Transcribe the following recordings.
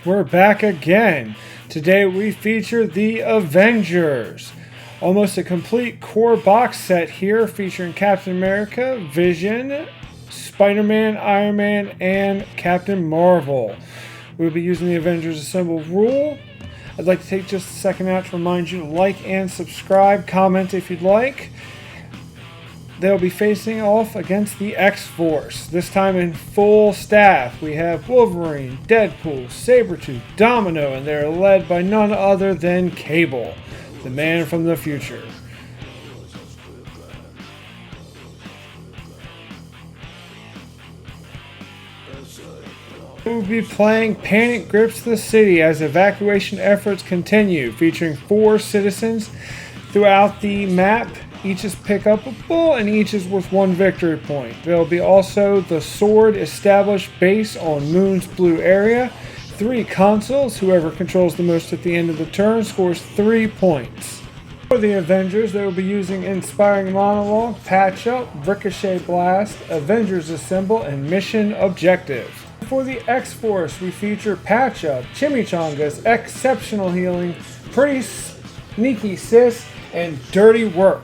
We're back again. Today we feature the Avengers. Almost a complete core box set here featuring Captain America, Vision, Spider-Man, Iron Man, and Captain Marvel. We'll be using the Avengers Assemble rule. I'd like to take just a second out to remind you to like and subscribe, comment if you'd like. They'll be facing off against the X-Force, this time in full staff. We have Wolverine, Deadpool, Sabretooth, Domino, and they're led by none other than Cable, the man from the future. We'll be playing Panic Grips the City as evacuation efforts continue, featuring 4 citizens throughout the map. Each is pick-upable and each is worth 1 victory point. There will be also the Sword established base on Moon's blue area. 3 consoles. Whoever controls the most at the end of the turn scores 3 points. For the Avengers, they will be using Inspiring Monologue, Patch Up, Ricochet Blast, Avengers Assemble, and Mission Objective. For the X-Force, we feature Patch Up, Chimichangas, Exceptional Healing, Pretty Sneaky Sis, and Dirty Work.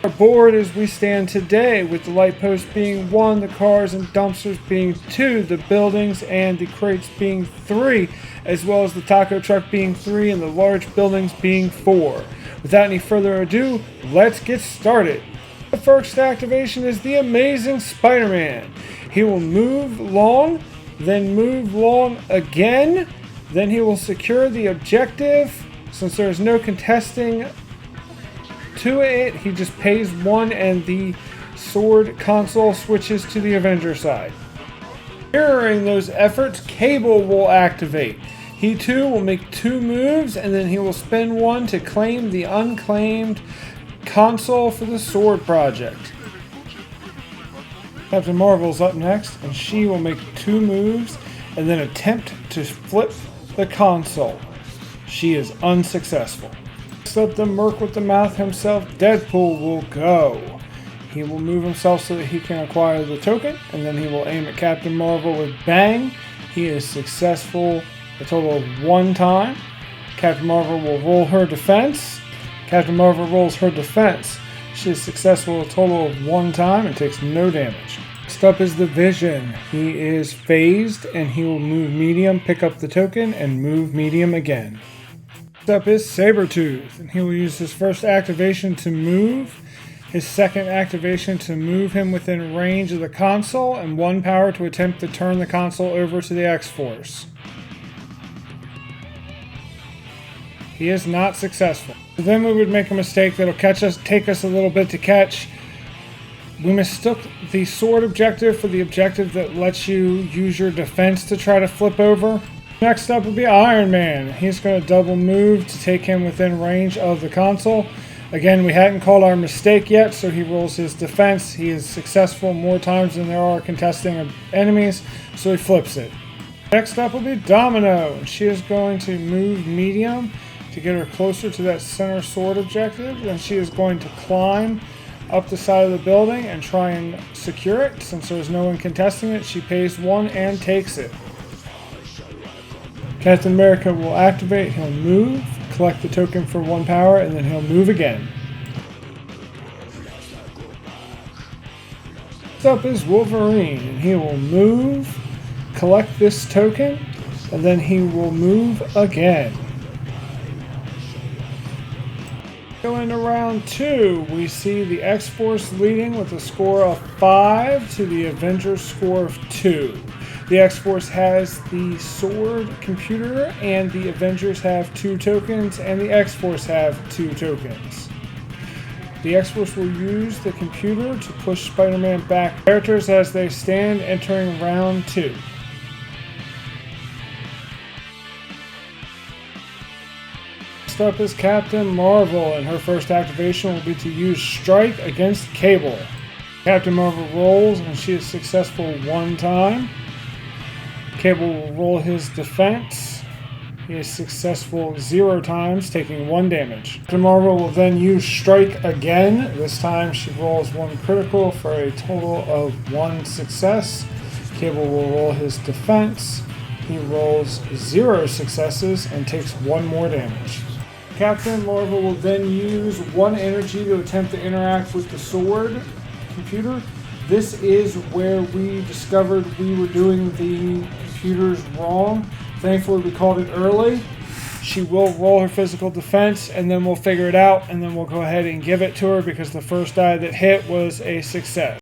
Our board as we stand today, with the light posts being 1, the cars and dumpsters being 2, the buildings and the crates being 3, as well as the taco truck being 3 and the large buildings being 4. Without any further ado, let's get started. The first activation is the Amazing Spider-Man. He will move long, then move long again, then he will secure the objective. Since there is no contesting to it, he just pays 1 and the Sword console switches to the Avenger side. Mirroring those efforts, Cable will activate. He too will make 2 moves and then he will spend 1 to claim the unclaimed console for the Sword project. Captain Marvel's up next and she will make 2 moves and then attempt to flip the console. She is unsuccessful. Up the Merc with the mouth himself, Deadpool will go. He will move himself so that he can acquire the token, and then he will aim at Captain Marvel with Bang. He is successful a total of 1 time. Captain Marvel will roll her defense. Captain Marvel rolls her defense. She is successful a total of 1 time and takes no damage. Next up is the Vision. He is phased and he will move medium, pick up the token, and move medium again. Up is Sabretooth, and he will use his first activation to move, his second activation to move him within range of the console, and 1 power to attempt to turn the console over to the X-Force. He is not successful. So then we would make a mistake that'll take us a little bit to catch. We mistook the Sword objective for the objective that lets you use your defense to try to flip over. Next up will be Iron Man. He's going to double move to take him within range of the console. Again, we hadn't called our mistake yet, so he rolls his defense. He is successful more times than there are contesting enemies, so he flips it. Next up will be Domino. She is going to move medium to get her closer to that center Sword objective, and she is going to climb up the side of the building and try and secure it. Since there's no one contesting it, she pays 1 and takes it. Captain America will activate, he'll move, collect the token for 1 power, and then he'll move again. Next up is Wolverine, and he will move, collect this token, and then he will move again. Going to round 2, we see the X-Force leading with a score of 5 to the Avengers score of 2. The X-Force has the Sword computer, and the Avengers have 2 tokens, and the X-Force have 2 tokens. The X-Force will use the computer to push Spider-Man back. Characters as they stand entering round 2. Next up is Captain Marvel, and her first activation will be to use Strike against Cable. Captain Marvel rolls, and she is successful 1 time. Cable will roll his defense. He is successful 0 times, taking 1 damage. Captain Marvel will then use Strike again. This time she rolls 1 critical for a total of 1 success. Cable will roll his defense. He rolls 0 successes and takes 1 more damage. Captain Marvel will then use 1 energy to attempt to interact with the sword computer. This is where we discovered we were doing the computers wrong. Thankfully, we called it early. She will roll her physical defense, and then we'll figure it out, and then we'll go ahead and give it to her because the first die that hit was a success.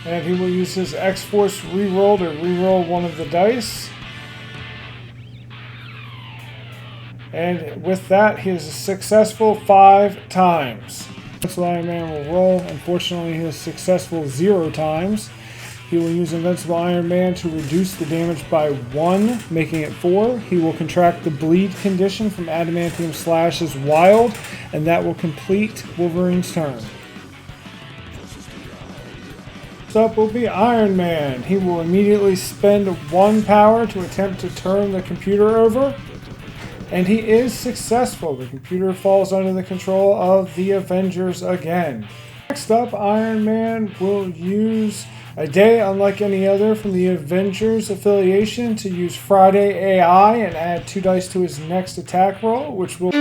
And he will use his X-Force reroll to reroll one of the dice. And with that, he is successful 5 times. Invincible Iron Man will roll. Unfortunately, he is successful 0 times. He will use Invincible Iron Man to reduce the damage by 1, making it 4. He will contract the bleed condition from Adamantium Slash as wild, and that will complete Wolverine's turn. Next up will be Iron Man. He will immediately spend 1 power to attempt to turn the computer over. And he is successful. The computer falls under the control of the Avengers again. Next up, Iron Man will use a day unlike any other from the Avengers affiliation to use Friday AI and add 2 dice to his next attack roll, which will...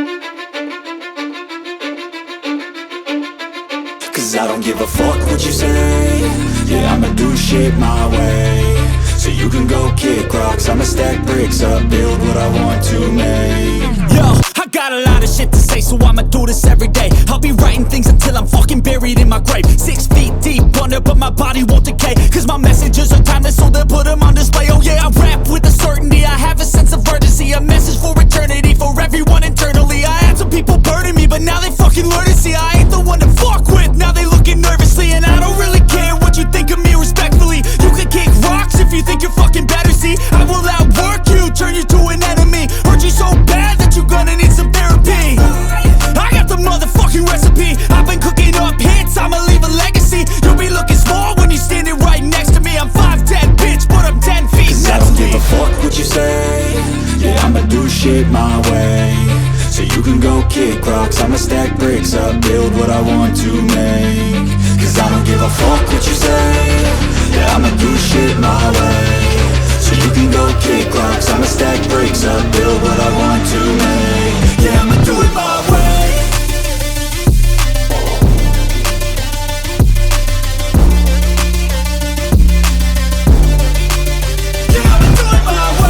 Cause I don't give a fuck what you say. Yeah, I'ma do shit my way. So you can go kick rocks, I'ma stack bricks up, build what I want to make. Yo, I got a lot of shit to say, so I'ma do this every day. I'll be writing things until I'm fucking buried in my grave. 6 feet deep under, but my body won't decay. Cause my messages are timeless, so they'll put them on display. Oh yeah, I rap with a certainty, I have a sense of urgency. A message for eternity, for everyone internally. I had some people burning me, but now they fucking learn to see I ain't the one to fuck with, now they looking nervously. And I don't really care what you think of me respectfully. You can kick rocks if you think you're fucking better, see. I will outwork you, turn you to an enemy. Hurt you so bad that you're gonna need some therapy. I got the motherfucking recipe. I've been cooking up hits, I'ma leave a legacy. You'll be looking small when you're standing right next to me. I'm 5'10", bitch, but I'm 10 feet next to me. I don't give a fuck what you say. Yeah, I'ma do shit my way. So you can go kick rocks, I'ma stack bricks up, build what I want to make. Cause I don't give a fuck what you say. Yeah, I'ma do shit my way. So you can go kick rocks, I'ma stack bricks up, build what I want to make. Yeah, I'ma do it my way. Yeah, I'ma do it my way.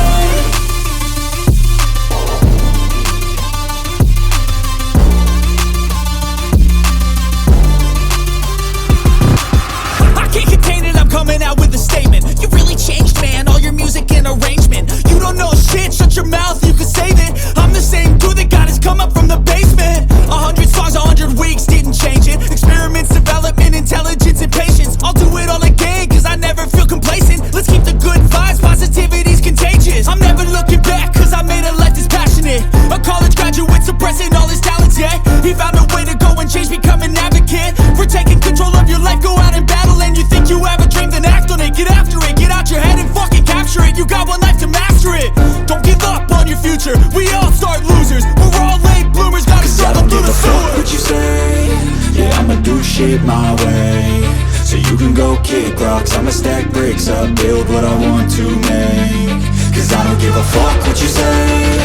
I can't contain it, I'm coming out with a statement. You really changed, man, all your music and arrangement. You don't know shit, shut your mouth, you can save it. I'm the same dude that got his come up from the basement. 100 songs, 100 weeks, didn't change it. Experiments, development, intelligence, and patience. I'll do it all again, cause I never feel complacent. Let's keep the good vibes, positivity's contagious. I'm never looking back, cause I made a life that's passionate. A college graduate suppressing all his talents, yeah. He found a way to go and change, become an advocate. For taking control of your life, go out and battle. And you think you have a dream, then act on it. Get after it, get out your head and fucking capture it. You got one life to master it. Don't give up on your future, we all start losers. We're all late bloomers, gotta struggle through the sewer. What you say, yeah, I'ma do shit my way. So you can go kick rocks, I'ma stack bricks up, build what I want to make. Cause I don't give a fuck what you say.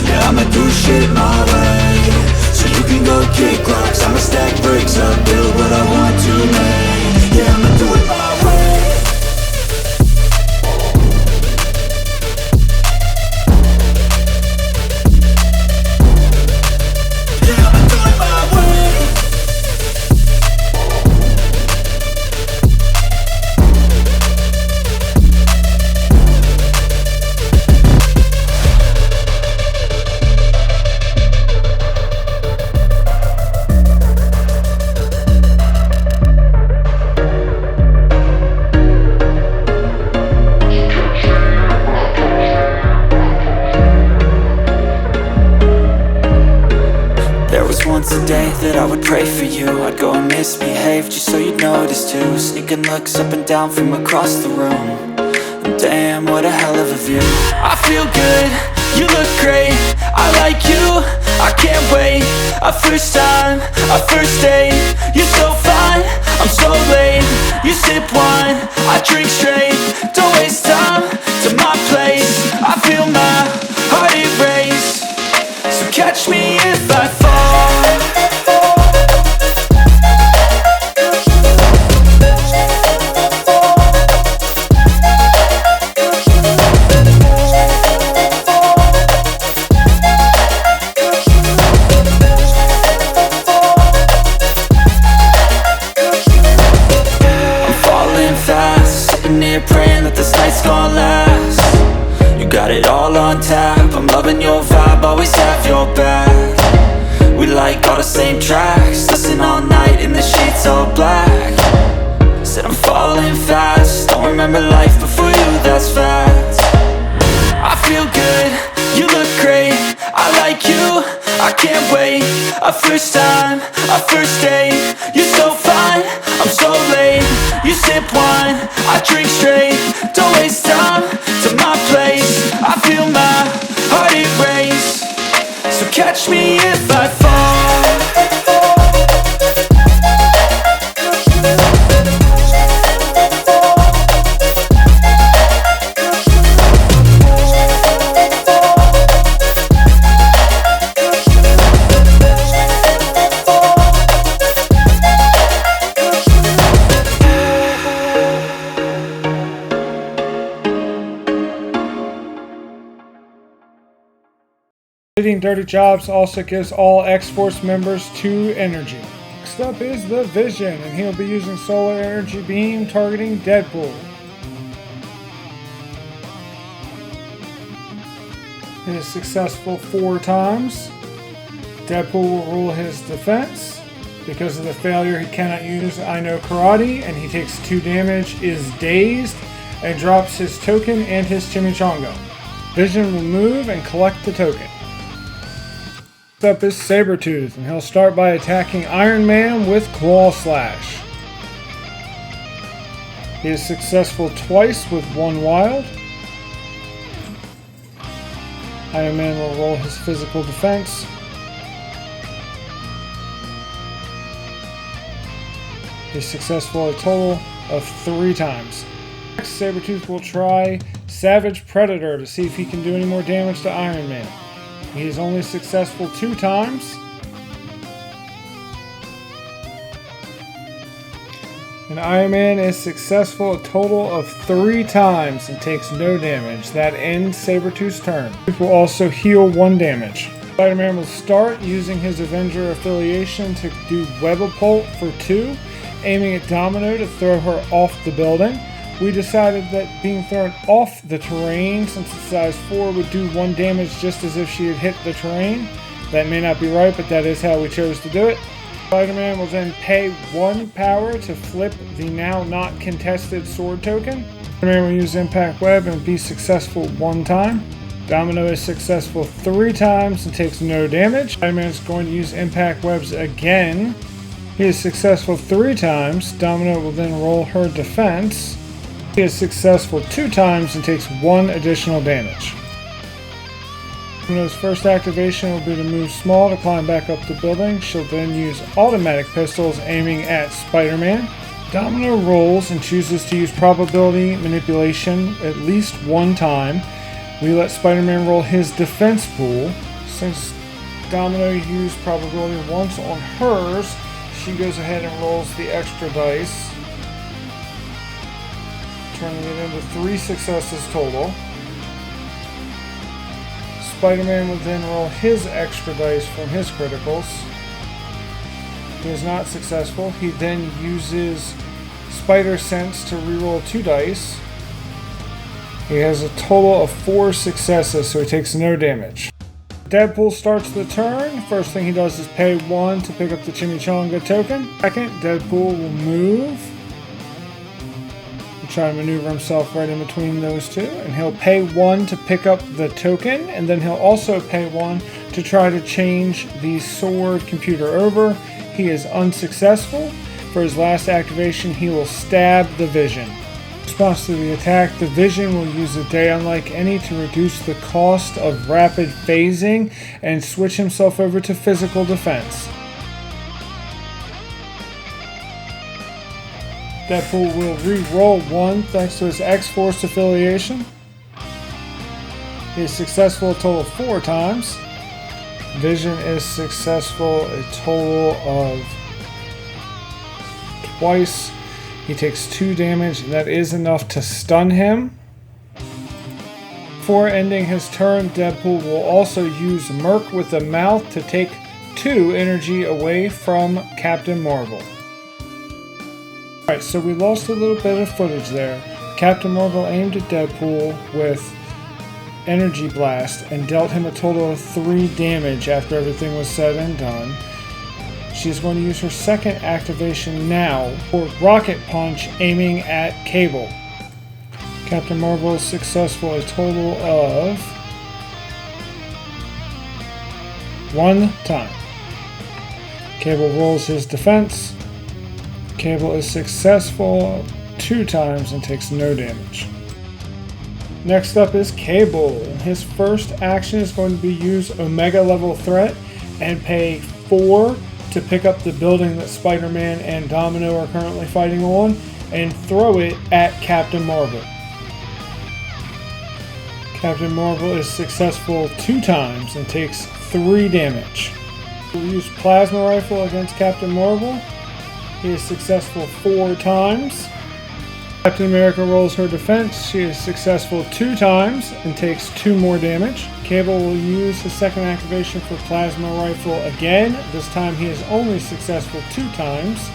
Yeah, I'ma do shit my way. So you can go kick rocks, I'ma stack bricks up, build what I want to make. Yeah, I'ma do it my way. Yeah, I'ma do it my way. Once a day that I would pray for you, I'd go and misbehave just so you'd notice too. Sneaking looks up and down from across the room, and damn, what a hell of a view. I feel good, you look great, I like you, I can't wait. A first time, a first date, you're so fine, I'm so late. You sip wine, I drink straight, don't waste time to my place. I feel my heart erase, so catch me if I fall. same tracks. Listen all night in the sheets all black. Said I'm falling fast. Don't remember life before you, that's fact. I feel good, you look great. I like you, I can't wait. A first time, a first date. You're so fine, I'm so late. You sip wine, I drink straight. Don't waste time to my place. I feel my heart erase. So catch me if I fall. Completing dirty jobs also gives all X-Force members 2 energy. Next up is the Vision, and he'll be using Solar Energy Beam targeting Deadpool. It is successful 4 times. Deadpool will roll his defense. Because of the failure, he cannot use I Know Karate, and he takes 2 damage, is dazed, and drops his token and his chimichanga. Vision will move and collect the token. Next up is Sabretooth, and he'll start by attacking Iron Man with Claw Slash. He is successful twice with 1 wild. Iron Man will roll his physical defense. He's successful a total of 3 times. Next, Sabretooth will try Savage Predator to see if he can do any more damage to Iron Man. He is only successful 2 times. And Iron Man is successful a total of 3 times and takes no damage. That ends Sabretooth's turn. He will also heal 1 damage. Spider-Man will start using his Avenger affiliation to do Webapult for 2, aiming at Domino to throw her off the building. We decided that being thrown off the terrain, since it's size 4, would do 1 damage just as if she had hit the terrain. That may not be right, but that is how we chose to do it. Spider-Man will then pay 1 power to flip the now not contested sword token. Spider-Man will use Impact Web and be successful 1 time. Domino is successful 3 times and takes no damage. Spider-Man is going to use Impact Webs again. He is successful 3 times. Domino will then roll her defense. He is successful 2 times and takes 1 additional damage. Domino's first activation will be to move small to climb back up the building. She'll then use automatic pistols aiming at Spider-Man. Domino rolls and chooses to use probability manipulation at least 1 time. We let Spider-Man roll his defense pool. Since Domino used probability once on hers, she goes ahead and rolls the extra dice, turning it into 3 successes total. Spider-Man will then roll his extra dice from his criticals. He is not successful. He then uses Spider Sense to reroll 2 dice. He has a total of 4 successes, so he takes no damage. Deadpool starts the turn. First thing he does is pay 1 to pick up the chimichanga token. Second, Deadpool will move. Try to maneuver himself right in between those 2, and he'll pay 1 to pick up the token, and then he'll also pay 1 to try to change the sword computer over. He is unsuccessful. For his last activation, he will stab the Vision. In response to the attack, the Vision will use a Day Unlike Any to reduce the cost of rapid phasing and switch himself over to physical defense. Deadpool will re-roll 1 thanks to his X-Force affiliation. He is successful a total of 4 times. Vision is successful a total of twice. He takes 2 damage, and that is enough to stun him. Before ending his turn, Deadpool will also use Merc with the Mouth to take 2 energy away from Captain Marvel. Alright, so we lost a little bit of footage there. Captain Marvel aimed at Deadpool with Energy Blast and dealt him a total of 3 damage after everything was said and done. She's going to use her second activation now for Rocket Punch, aiming at Cable. Captain Marvel is successful a total of 1 time. Cable rolls his defense. Cable is successful 2 times and takes no damage. Next up is Cable. His first action is going to be use Omega level threat and pay 4 to pick up the building that Spider-Man and Domino are currently fighting on and throw it at Captain Marvel. Captain Marvel is successful 2 times and takes 3 damage. We'll use Plasma Rifle against Captain Marvel. He is successful 4 times. Captain America rolls her defense. She is successful 2 times and takes 2 more damage. Cable will use his second activation for Plasma Rifle again. This time he is only successful 2 times.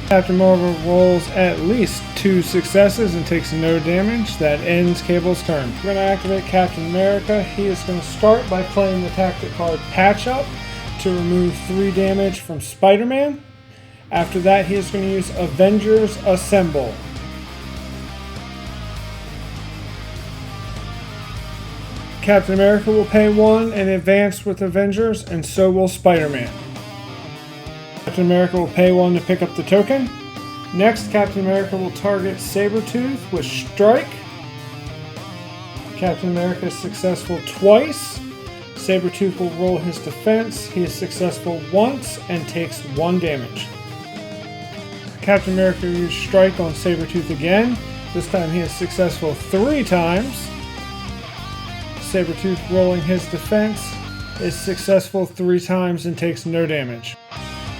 Captain Marvel rolls at least 2 successes and takes no damage. That ends Cable's turn. We're going to activate Captain America. He is going to start by playing the tactic card Patch Up to remove 3 damage from Spider-Man. After that, he is going to use Avengers Assemble. Captain America will pay 1 and advance with Avengers, and so will Spider-Man. Captain America will pay 1 to pick up the token. Next, Captain America will target Sabretooth with Strike. Captain America is successful twice. Sabretooth will roll his defense. He is successful once and takes 1 damage. Captain America will use Strike on Sabretooth again. This time he is successful 3 times. Sabretooth rolling his defense is successful 3 times and takes no damage.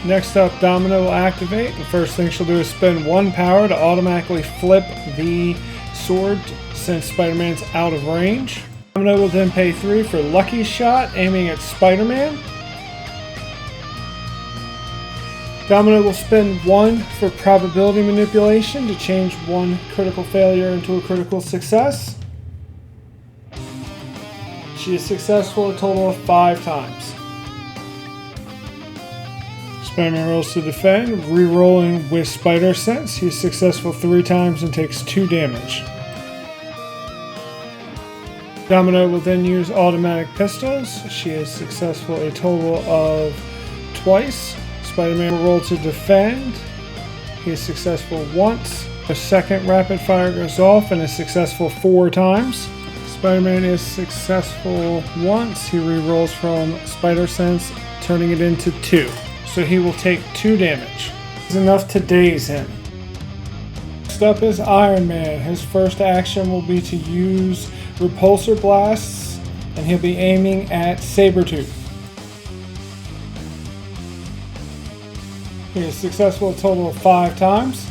Next up, Domino will activate. The first thing she'll do is spend 1 power to automatically flip the sword since Spider-Man's out of range. Domino will then pay 3 for Lucky Shot, aiming at Spider-Man. Domino will spend 1 for Probability Manipulation to change 1 critical failure into a critical success. She is successful a total of 5 times. Spider-Man rolls to defend, re-rolling with Spider Sense. He is successful 3 times and takes 2 damage. Domino will then use Automatic Pistols. She is successful a total of twice. Spider-Man will roll to defend. He is successful once. The second rapid fire goes off and is successful 4 times. Spider-Man is successful once. He re-rolls from Spider Sense, turning it into 2. So he will take 2 damage. It's enough to daze him. Next up is Iron Man. His first action will be to use Repulsor Blasts, and he'll be aiming at Sabretooth. He is successful a total of 5 times.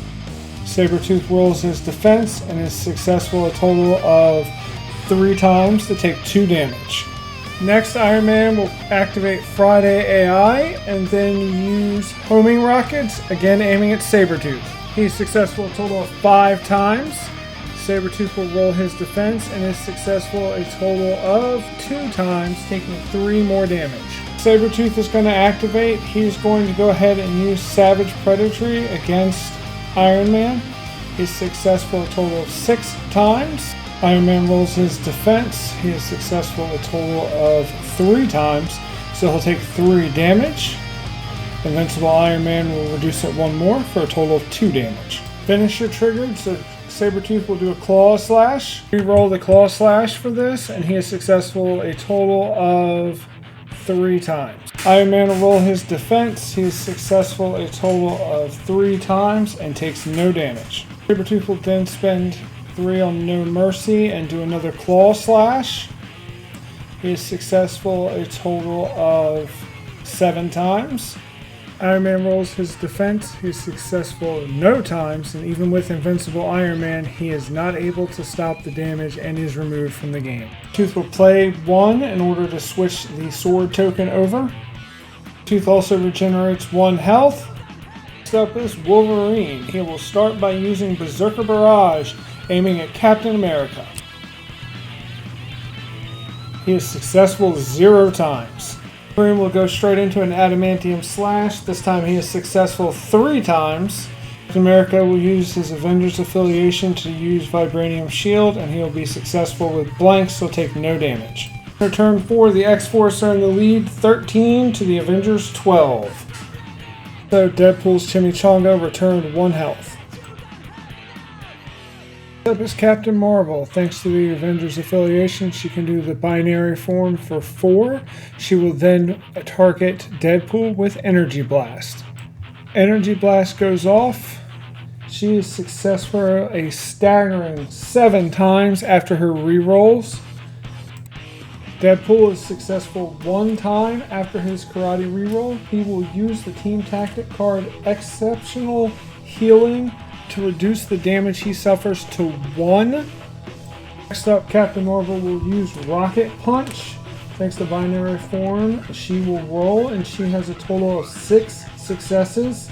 Sabretooth rolls his defense and is successful a total of 3 times to take 2 damage. Next, Iron Man will activate Friday AI and then use homing rockets, again aiming at Sabretooth. He's successful a total of 5 times. Sabretooth will roll his defense and is successful a total of 2 times, taking 3 more damage. Sabretooth is going to activate. He's going to go ahead and use Savage Predatory against Iron Man. He's successful a total of 6 times. Iron Man rolls his defense. He is successful a total of 3 times, so he'll take 3 damage. Invincible Iron Man will reduce it 1 more for a total of 2 damage. Finisher triggered, so Sabretooth will do a Claw Slash. Reroll the Claw Slash for this, and he is successful a total of 3 times. Iron Man will roll his defense. He is successful a total of 3 times and takes no damage. Sabretooth will then spend 3 on No Mercy and do another Claw Slash. He is successful a total of 7 times. Iron Man rolls his defense. He's successful no times, and even with Invincible Iron Man, he is not able to stop the damage and is removed from the game. Tooth will play 1 in order to switch the sword token over. Tooth also regenerates 1 health. Next up is Wolverine. He will start by using Berserker Barrage, aiming at Captain America. He is successful 0 times. Wolverine will go straight into an adamantium slash. This time he is successful 3 times. Captain America will use his Avengers affiliation to use Vibranium Shield, and he will be successful with blanks, so take no damage. For turn 4, the X-Force are in the lead, 13 to the Avengers 12. So Deadpool's Chimichanga returned 1 health. Up is Captain Marvel. Thanks to the Avengers affiliation, she can do the binary form for 4. She will then target Deadpool with Energy Blast. Energy Blast goes off. She is successful a staggering 7 times after her rerolls. Deadpool is successful 1 time after his karate reroll. He will use the team tactic card Exceptional Healing to reduce the damage he suffers to 1. Next up, Captain Marvel will use Rocket Punch. Thanks to binary form, she will roll, and she has a total of 6 successes.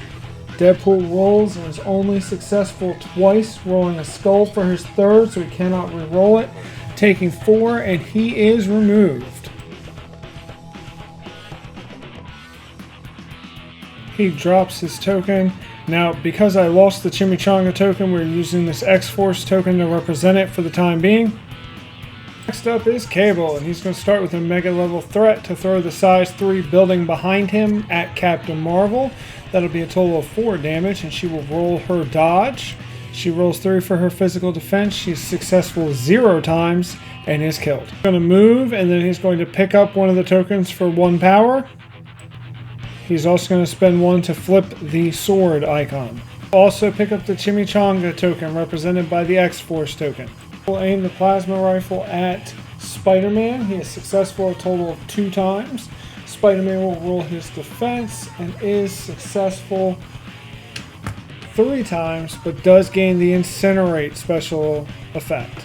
Deadpool rolls and is only successful twice, rolling a skull for his 3rd, so he cannot re-roll it, taking 4, and he is removed. He drops his token. Now, because I lost the Chimichanga token, we're using this X-Force token to represent it for the time being. Next up is Cable, and he's going to start with a mega level threat to throw the size 3 building behind him at Captain Marvel. That'll be a total of 4 damage, and she will roll her dodge. She rolls 3 for her physical defense. She's successful 0 times and is killed. He's going to move, and then he's going to pick up one of the tokens for 1 power. He's also going to spend 1 to flip the sword icon. Also pick up the Chimichanga token represented by the X-Force token. We'll aim the plasma rifle at Spider-Man. He is successful a total of 2 times. Spider-Man will roll his defense and is successful 3 times, but does gain the Incinerate special effect.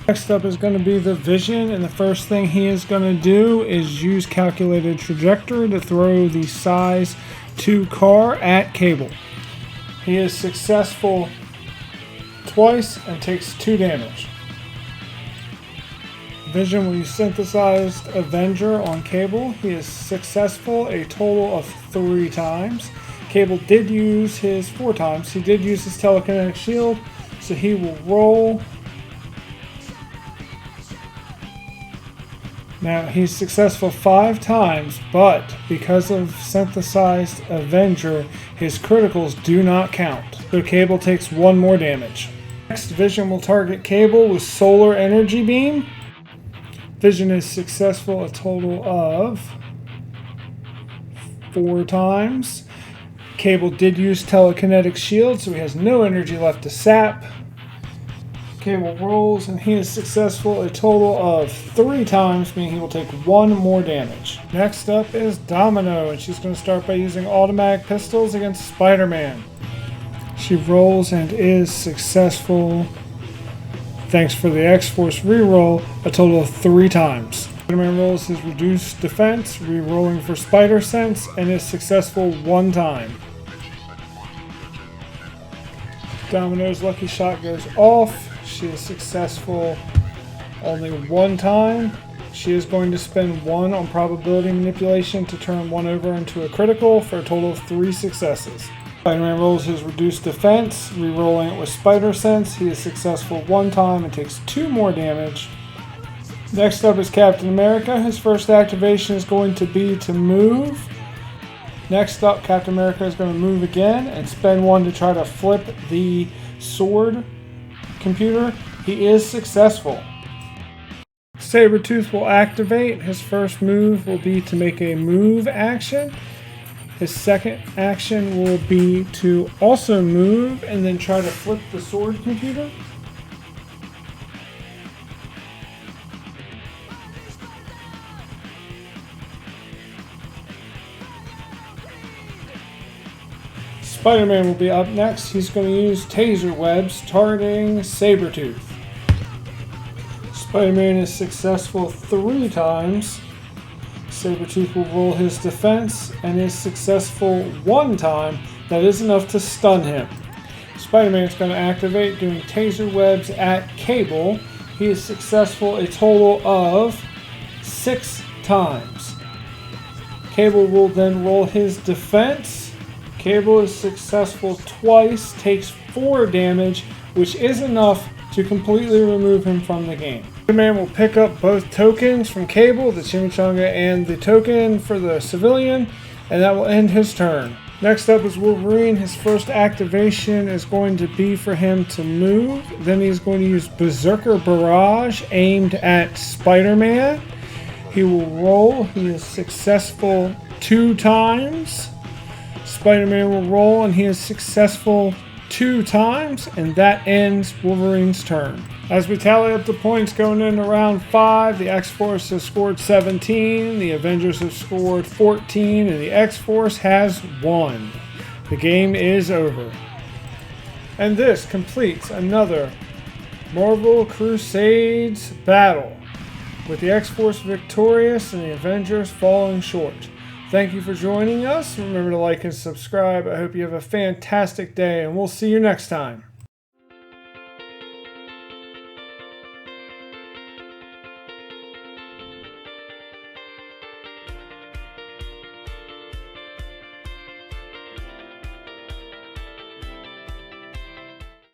Next up is going to be the Vision, and the first thing he is going to do is use Calculated Trajectory to throw the size 2 car at Cable. He is successful twice and takes 2 damage. Vision will use Synthesized Avenger on Cable. He is successful a total of 3 times. Cable did use his 4 times. He did use his telekinetic shield, so he will roll. Now, he's successful 5 times, but because of Synthesized Avenger, his criticals do not count. So Cable takes 1 more damage. Next, Vision will target Cable with Solar Energy Beam. Vision is successful a total of 4 times. Cable did use Telekinetic Shield, so he has no energy left to sap. Cable rolls, and he is successful a total of 3 times, meaning he will take 1 more damage. Next up is Domino, and she's going to start by using automatic pistols against Spider-Man. She rolls and is successful, thanks for the X-Force reroll, a total of 3 times. Spider-Man rolls his reduced defense, re-rolling for Spider Sense, and is successful 1 time. Domino's lucky shot goes off. She is successful only 1 time. She is going to spend 1 on probability manipulation to turn 1 over into a critical for a total of 3 successes. Spider-Man rolls his reduced defense, re-rolling it with Spider Sense. He is successful 1 time and takes 2 more damage. Next up is Captain America. His first activation is going to be to move. Next up, Captain America is going to move again and spend 1 to try to flip the sword computer. He is successful. Sabretooth will activate. His first move will be to make a move action. His second action will be to also move and then try to flip the sword computer. Spider-Man will be up next. He's going to use taser webs targeting Sabretooth. Spider-Man is successful 3 times. Sabretooth will roll his defense and is successful 1 time. That is enough to stun him. Spider-Man is going to activate doing taser webs at Cable. He is successful a total of 6 times. Cable will then roll his defense. Cable is successful twice, takes 4 damage, which is enough to completely remove him from the game. Spider-Man will pick up both tokens from Cable, the Chimichanga and the token for the civilian, and that will end his turn. Next up is Wolverine. His first activation is going to be for him to move. Then he's going to use Berserker Barrage aimed at Spider-Man. He will roll. He is successful 2 times. Spider-Man will roll and he is successful 2 times, and that ends Wolverine's turn. As we tally up the points going into round 5, the X-Force has scored 17, the Avengers have scored 14, and the X-Force has won. The game is over. And this completes another Marvel Crusades battle, with the X-Force victorious and the Avengers falling short. Thank you for joining us. Remember to like and subscribe. I hope you have a fantastic day, and we'll see you next time.